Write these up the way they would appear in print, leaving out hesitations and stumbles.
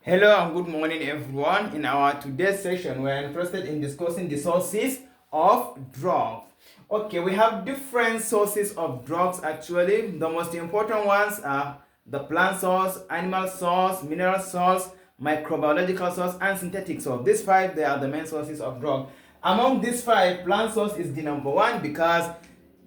Hello and good morning, everyone. In our today's session, we're interested in discussing the sources of drugs. Okay, we have different sources of drugs actually. The most important ones are the plant source, animal source, mineral source, microbiological source, and synthetic source. These five, they are the main sources of drug. Among these five, plant source is the number one because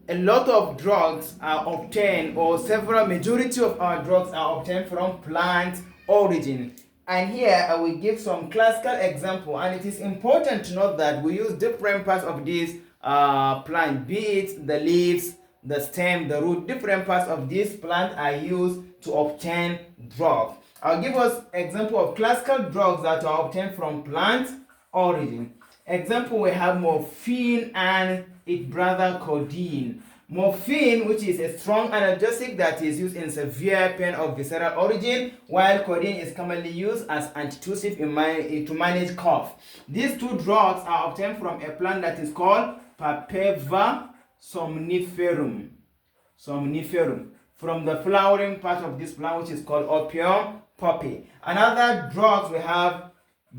a lot of drugs are obtained, or several majority of our drugs are obtained from plant origin. And here I will give some classical example, and it is important to note that we use different parts of this plant, be it the leaves, the stem, the root. Different parts of this plant are used to obtain drugs. I'll give us example of classical drugs that are obtained from plant origin. Example, we have morphine and its brother codeine. Morphine, which is a strong analgesic that is used in severe pain of visceral origin, while codeine is commonly used as antitussive to manage cough. These two drugs are obtained from a plant that is called Papaver somniferum. From the flowering part of this plant, which is called opium poppy. Another drugs we have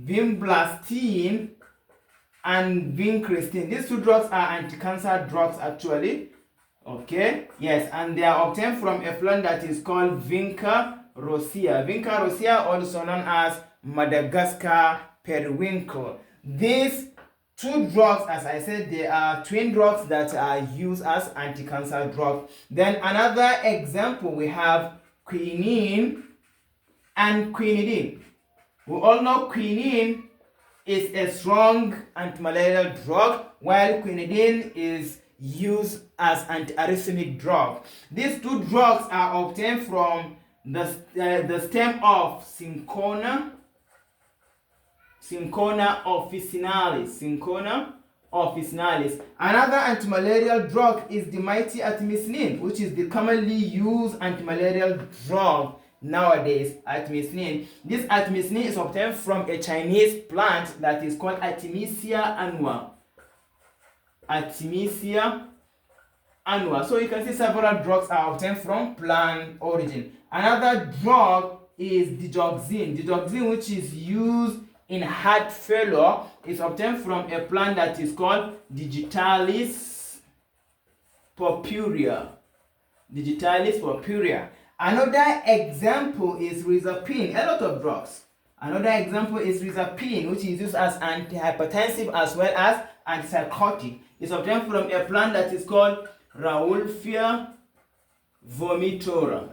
vinblastine and vincristine. These two drugs are anti-cancer drugs actually. Okay, yes, and they are obtained from a plant that is called Vinca rosea. Vinca rosea, also known as Madagascar periwinkle. These two drugs, as I said, they are twin drugs that are used as anti-cancer drugs. Then another example, we have quinine and quinidine. We all know quinine is a strong antimalarial drug, while quinidine is used as antiarrhythmic drug. These two drugs are obtained from the stem of Cinchona officinalis. Another antimalarial drug is the mighty artemisinin, which is the commonly used antimalarial drug nowadays. Artemisinin. This artemisinin is obtained from a Chinese plant that is called Artemisia annua. So you can see several drugs are obtained from plant origin. Another drug is digoxin. Digoxin, which is used in heart failure, is obtained from a plant that is called Digitalis purpurea. Another example is rizapine. A lot of drugs. Another example is rizapine, which is used as antihypertensive as well as antipsychotic. It's obtained from a plant that is called Rauwolfia vomitora.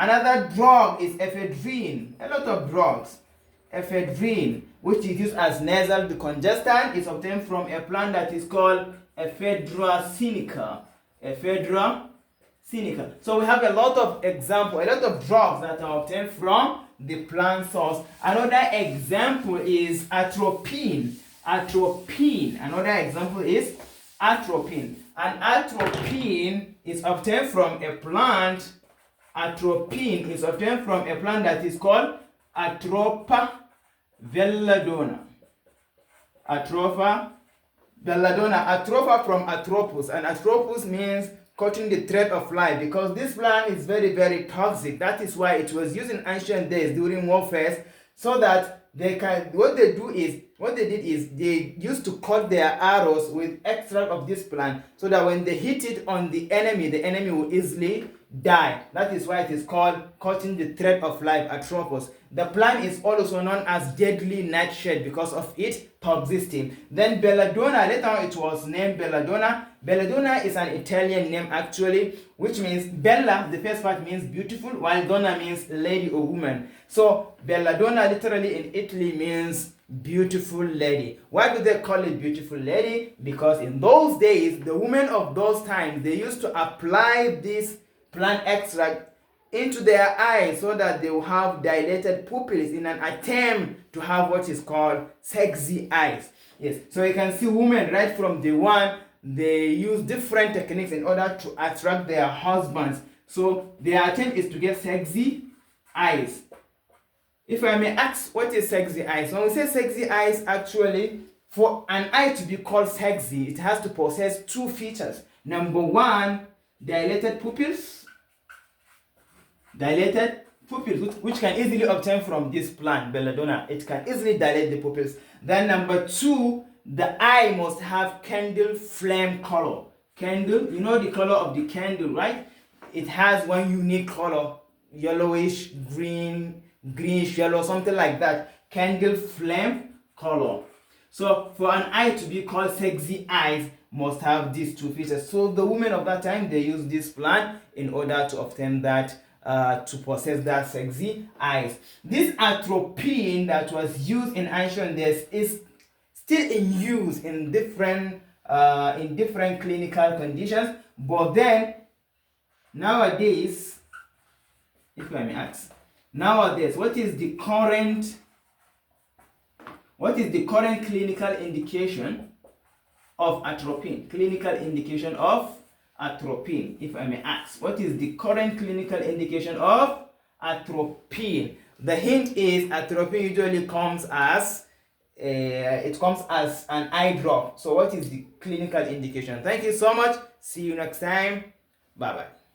Another drug is ephedrine. A lot of drugs. Ephedrine, which is used as nasal decongestant, is obtained from a plant that is called Ephedra sinica. So we have a lot of examples, a lot of drugs that are obtained from the plant source. Another example is atropine. Another example is atropine. And atropine is obtained from a plant. Atropine is obtained from a plant that is called Atropa belladonna. Atropa from atropus, and atropus means cutting the thread of life, because this plant is very, very toxic. That is why it was used in ancient days during warfare, so that what they did is they used to cut their arrows with extract of this plant, so that when they hit it on the enemy will easily die. That is why it is called cutting the thread of life, atropos. The plant is also known as deadly nightshade because of its toxicity. Then belladonna, later on it was named belladonna. Belladonna is an Italian name actually, which means bella, the first part means beautiful, while donna means lady or woman. So belladonna literally in Italy means beautiful lady. Why do they call it beautiful lady? Because in those days, the women of those times, they used to apply this plant extract into their eyes so that they will have dilated pupils in an attempt to have what is called sexy eyes. Yes, so you can see women right from day one, they use different techniques in order to attract their husbands. So their attempt is to get sexy eyes. If I may ask, what is sexy eyes? When we say sexy eyes, actually, for an eye to be called sexy, it has to possess two features. Number one, dilated pupils. pupils, which can easily obtain from this plant, belladonna. It can easily dilate the pupils. Then number 2, the eye must have candle flame color. Candle, you know the color of the candle, right? It has one unique color, yellowish, green, greenish yellow, something like that. Candle flame color. So for an eye to be called sexy eyes, must have these 2 features. So the women of that time, they used this plant in order to obtain that, to possess that sexy eyes. This atropine that was used in ancient days is still in use in different clinical conditions. But then nowadays, if I may ask, nowadays what is the current clinical indication of atropine? Clinical indication of atropine, if I may ask. What is the current clinical indication of atropine? The hint is atropine usually comes as an eye drop. So what is the clinical indication? Thank you so much. See you next time. Bye bye.